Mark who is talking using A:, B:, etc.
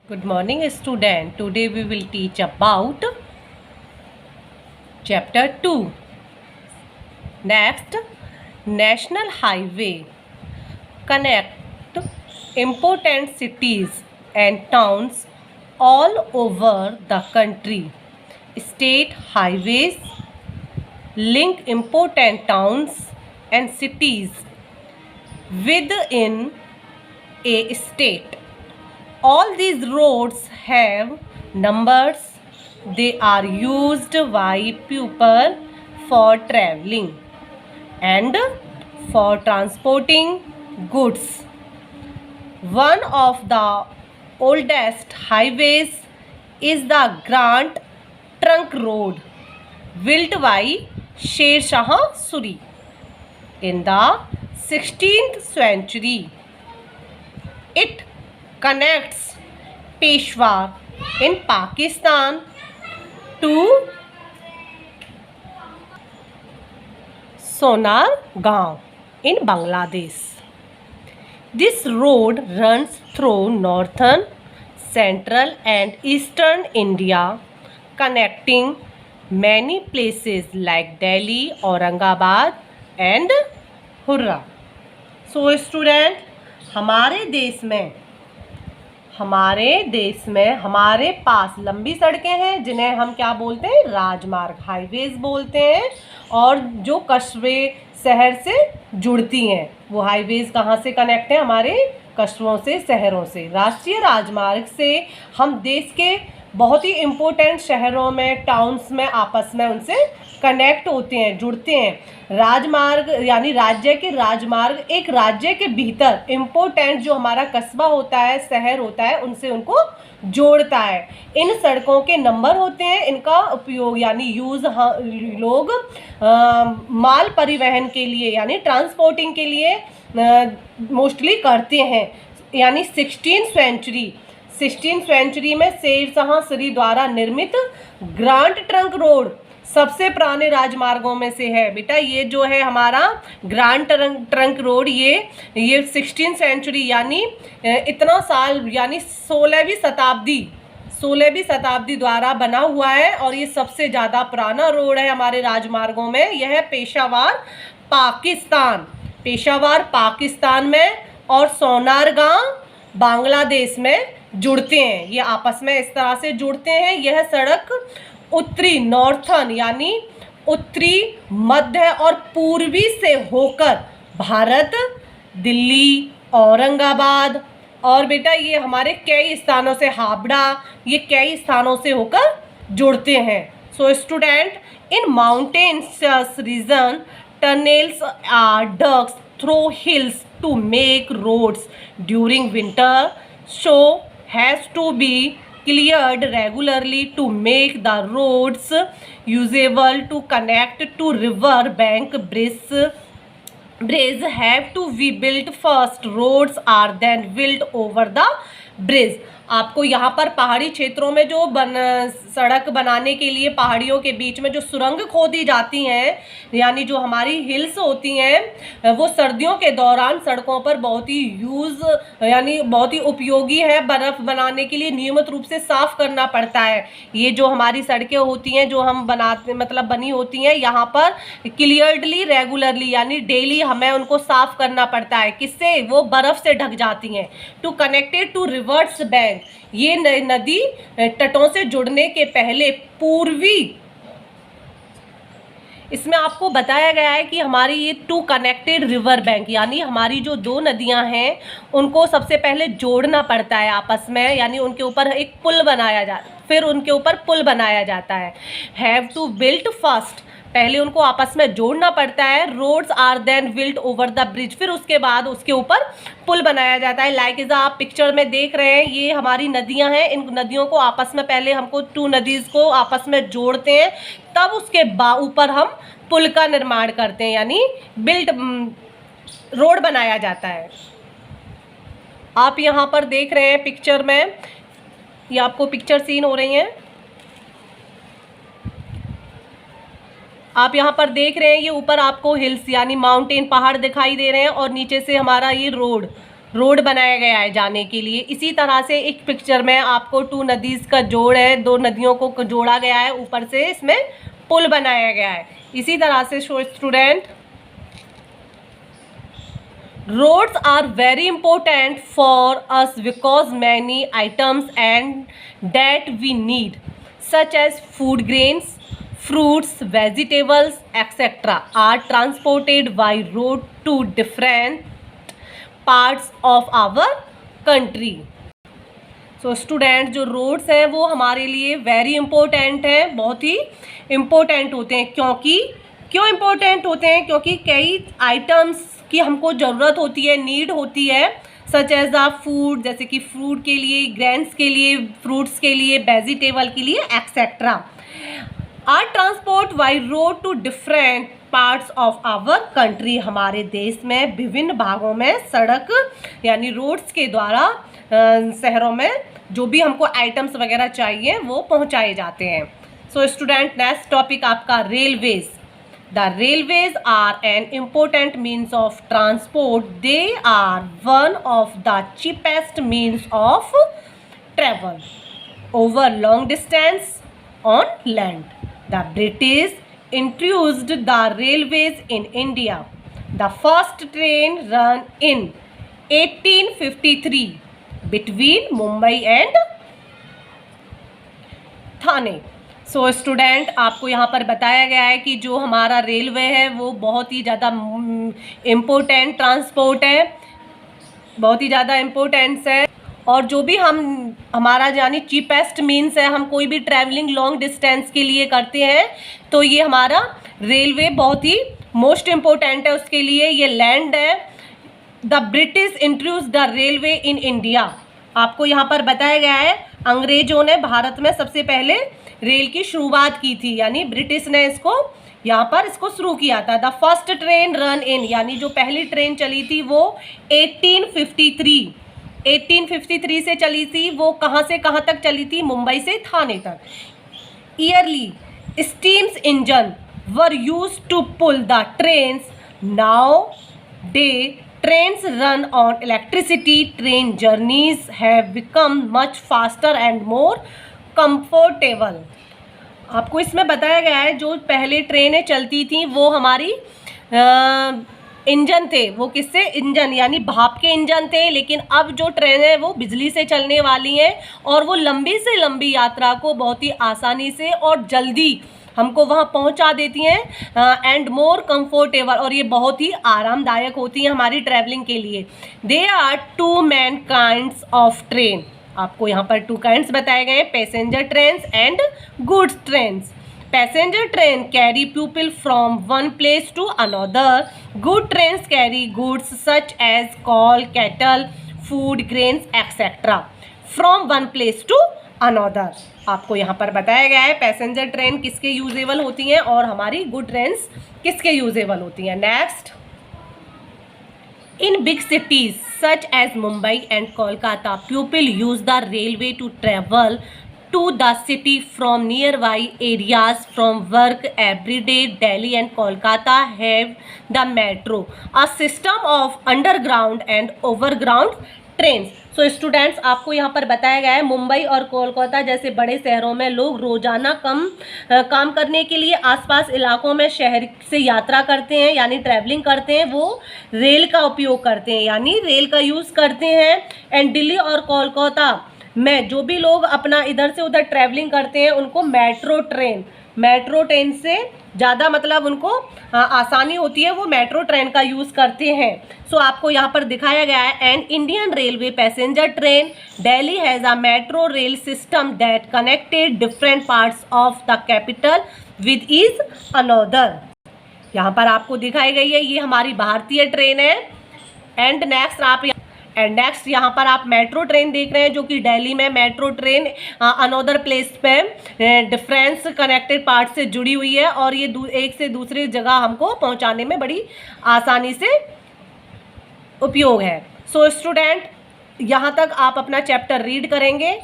A: Good morning, student. Today we will teach about chapter 2. Next, National Highway connect important cities and towns all over the country. State highways link important towns and cities within a state. All these roads have numbers. They are used by people for traveling and for transporting goods. One of the oldest highways is the Grand Trunk Road, built by Sher Shah Suri in the 16th century. It connects Peshawar in Pakistan to Sonargaon in Bangladesh. This road runs through northern, central and eastern India, connecting many places like Delhi, Aurangabad and Hurra. So student, हमारे देश में हमारे पास लंबी सड़कें हैं जिन्हें हम क्या बोलते हैं, राजमार्ग, हाईवेज बोलते हैं। और जो कस्बे शहर से जुड़ती हैं वो हाईवेज कहाँ से कनेक्ट हैं, हमारे कस्बों से, शहरों से। राष्ट्रीय राजमार्ग से हम देश के बहुत ही इम्पोर्टेंट शहरों में, टाउन्स में आपस में उनसे कनेक्ट होते हैं, जुड़ते हैं। राजमार्ग यानी राज्य के राजमार्ग एक राज्य के भीतर इम्पोर्टेंट जो हमारा कस्बा होता है, शहर होता है, उनसे उनको जोड़ता है। इन सड़कों के नंबर होते हैं, इनका उपयोग यानी यूज़ लोग माल परिवहन के लिए यानी ट्रांसपोर्टिंग के लिए मोस्टली करते हैं। यानी 16th सेंचुरी में शेर शाह सूरी द्वारा निर्मित ग्रांड ट्रंक रोड सबसे पुराने राजमार्गों में से है। बेटा ये जो है हमारा ग्रांड ट्रंक रोड ये 16th सेंचुरी यानी इतना साल यानी 16वीं शताब्दी द्वारा बना हुआ है और ये सबसे ज़्यादा पुराना रोड है हमारे राजमार्गों में। यह पेशावर पाकिस्तान में और सोनारगांव बांग्लादेश में जुड़ते हैं। ये आपस में इस तरह से जुड़ते हैं। यह सड़क उत्तरी नॉर्थन यानी उत्तरी, मध्य और पूर्वी से होकर भारत, दिल्ली, औरंगाबाद और बेटा ये हमारे कई स्थानों से, हावड़ा, ये कई स्थानों से होकर जुड़ते हैं। So student, in mountains region tunnels are dug through hills to make roads during winter, so has to be cleared regularly to make the roads usable to connect to river bank bridge have to be built first. Roads are then built over the bridge. आपको यहाँ पर पहाड़ी क्षेत्रों में जो सड़क बनाने के लिए पहाड़ियों के बीच में जो सुरंग खोदी जाती हैं यानी जो हमारी हिल्स होती हैं वो सर्दियों के दौरान सड़कों पर बहुत ही उपयोगी है। बर्फ़ बनाने के लिए नियमित रूप से साफ़ करना पड़ता है। ये जो हमारी सड़कें होती हैं जो हम बनी होती हैं यहाँ पर क्लियरली रेगुलरली यानी डेली हमें उनको साफ़ करना पड़ता है। किससे? वो बर्फ़ से ढक जाती हैं। To connected to rivers bank, ये नदी तटों से जुड़ने के पहले पूर्वी, इसमें आपको बताया गया है कि हमारी ये टू कनेक्टेड रिवर बैंक यानी हमारी जो दो नदियां हैं उनको सबसे पहले जोड़ना पड़ता है आपस में, यानी उनके ऊपर एक पुल बनाया जाता है, फिर उनके ऊपर पुल बनाया जाता है। हैव टू बिल्ट फर्स्ट, पहले उनको आपस में जोड़ना पड़ता है। Roads are then built over the bridge, फिर उसके बाद उसके ऊपर पुल बनाया जाता है। लाइक इज आप पिक्चर में देख रहे हैं, ये हमारी नदियां हैं। इन नदियों को आपस में पहले हमको टू नदीज को आपस में जोड़ते हैं, तब उसके ऊपर हम पुल का निर्माण करते हैं यानी बिल्ट रोड बनाया जाता है। आप यहाँ पर देख रहे हैं पिक्चर में, ये आपको पिक्चर सीन हो रही हैं, आप यहाँ पर देख रहे हैं। ये ऊपर आपको हिल्स यानी माउंटेन, पहाड़ दिखाई दे रहे हैं और नीचे से हमारा ये रोड रोड बनाया गया है जाने के लिए। इसी तरह से एक पिक्चर में आपको 2 नदीज का जोड़ है, 2 नदियों को जोड़ा गया है, ऊपर से इसमें पुल बनाया गया है। इसी तरह से student, roads are very important for us because many items and that we need such as food grains, fruits, vegetables, etc. are transported by road to different parts of our country. So student, जो roads हैं वो हमारे लिए very important हैं, बहुत ही important होते हैं। क्यों इम्पोर्टेंट होते हैं? क्योंकि कई आइटम्स की हमको ज़रूरत होती है, नीड होती है, सच एज आ फूड, जैसे कि फ्रूट के लिए, ग्रेन्स के लिए, फ्रूट्स के लिए, वेजिटेबल के लिए, etcetera. Are transport by road to different parts of our country. हमारे देश में विभिन्न भागों में सड़क यानी रोड्स के द्वारा शहरों में जो भी हमको आइटम्स वगैरह चाहिए वो पहुंचाए जाते हैं। सो स्टूडेंट, नेक्स्ट टॉपिक आपका railways. The railways are an important means of transport. They are one of the cheapest means of travel over long distance on land. The British introduced the railways in India. The first train ran in 1853 between Mumbai and Thane. So student, आपको यहाँ पर बताया गया है कि जो हमारा railway है वो बहुत ही ज़्यादा इम्पोर्टेंट ट्रांसपोर्ट है, बहुत ही ज़्यादा इम्पोर्टेंस है। और जो भी हमारा यानी चीपेस्ट मीन्स है, हम कोई भी ट्रैवलिंग लॉन्ग डिस्टेंस के लिए करते हैं तो ये हमारा रेलवे बहुत ही मोस्ट इम्पोर्टेंट है उसके लिए। ये लैंड है। The British introduce the railway in India. आपको यहाँ पर बताया गया है अंग्रेजों ने भारत में सबसे पहले रेल की शुरुआत की थी, यानी ब्रिटिश ने इसको यहाँ पर इसको शुरू किया था। The first train run in, यानी जो पहली ट्रेन चली थी वो 1853 से चली थी। वो कहाँ से कहाँ तक चली थी? मुंबई से थाने तक। Early steams engine were used to pull the trains. Nowadays trains run on electricity. Train journeys have become much faster and more comfortable. आपको इसमें बताया गया है जो पहले ट्रेनें चलती थी वो हमारी इंजन थे। वो किससे? इंजन यानी भाप के इंजन थे। लेकिन अब जो ट्रेनें हैं वो बिजली से चलने वाली हैं और वो लंबी से लंबी यात्रा को बहुत ही आसानी से और जल्दी हमको वहाँ पहुँचा देती हैं एंड मोर कंफर्टेबल, और ये बहुत ही आरामदायक होती हैं हमारी ट्रैवलिंग के लिए। They are 2 main kinds of train. आपको यहाँ पर 2 काइंड्स बताए गए हैं, passenger trains and goods trains. Passenger train carry people from one place to another. Good trains carry goods such as coal, cattle, food, grains etcetera from one place to another. आपको यहाँ पर बताया गया है passenger train किसके usable होती हैं और हमारी गुड ट्रेन्स किसके यूजेबल होती हैं। Next, in big cities such as Mumbai and Kolkata people use the railway to travel to the city from nearby areas from work every day. Delhi and Kolkata have the metro, a system of underground and overground trains. So students, आपको यहाँ पर बताया गया है मुंबई और कोलकाता जैसे बड़े शहरों में लोग रोजाना काम करने के लिए आसपास इलाकों में शहर से यात्रा करते हैं यानी ट्रैवलिंग करते हैं, वो रेल का उपयोग करते हैं यानी रेल का यूज़ करते हैं। एंड दिल्ली और कोलकाता में जो भी लोग अपना इधर से उधर ट्रैवलिंग करते हैं उनको मेट्रो ट्रेन से ज़्यादा मतलब उनको आसानी होती है, वो मेट्रो ट्रेन का यूज़ करते हैं। सो आपको यहाँ पर दिखाया गया है and Indian railway passenger train Delhi has a metro rail system that connected different parts of the capital with ease another. यहाँ पर आपको दिखाई गई है ये हमारी भारतीय ट्रेन है। एंड नेक्स्ट यहाँ पर आप मेट्रो ट्रेन देख रहे हैं जो कि दिल्ली में मेट्रो ट्रेन अनदर प्लेस पे डिफरेंस कनेक्टेड पार्ट से जुड़ी हुई है और ये एक से दूसरी जगह हमको पहुँचाने में बड़ी आसानी से उपयोग है। सो स्टूडेंट, यहाँ तक आप अपना चैप्टर रीड करेंगे।